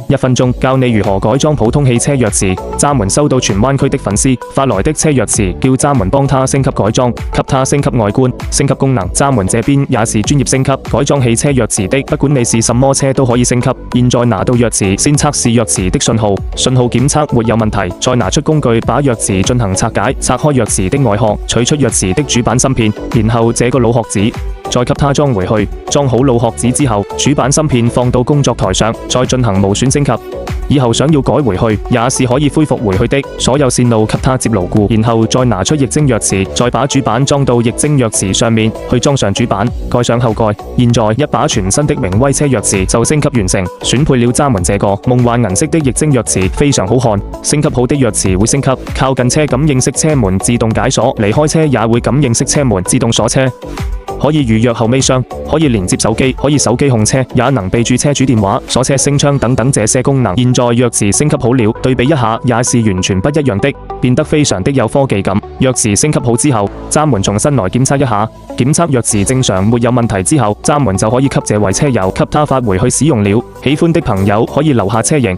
1分鐘教你如何改裝普通汽車鑰匙。閘門收到荃灣區的粉絲發來的車鑰匙，叫閘門幫他升級改裝，給他升級外觀、升級功能。閘門這邊也是專業升級改裝汽車鑰匙的，不管你是什麼車都可以升級。現在拿到鑰匙，先測試鑰匙的信號，信號檢測沒有問題，再拿出工具把鑰匙進行拆解，拆開鑰匙的外殼，取出鑰匙的主板芯片，然後這個鹵殼子再給它裝回去。裝好鹵殼子之後，主板芯片放到工作台上，再進行無損升級。以後想要改回去，也是可以恢復回去的。所有線路給它接牢固，然後再拿出液晶鑰匙，再把主板裝到液晶鑰匙上面，去裝上主板，蓋上後蓋。現在一把全新的榮威車鑰匙就升級完成，選配了閘門這個夢幻銀色的液晶鑰匙，非常好看。升級好的鑰匙會升級，靠近車感應式車門自動解鎖，離開車也會感應式車門自動鎖車。可以預約後尾箱，可以連接手機，可以手機控車，也能備註車主電話、鎖車升窗等等這些功能。現在鑰匙升級好了，對比一下也是完全不一樣的，變得非常的有科技感。鑰匙升級好之後，閘門重新來檢測一下，檢測鑰匙正常沒有問題之後，閘門就可以給這位車友給他發回去使用了。喜歡的朋友可以留下車型。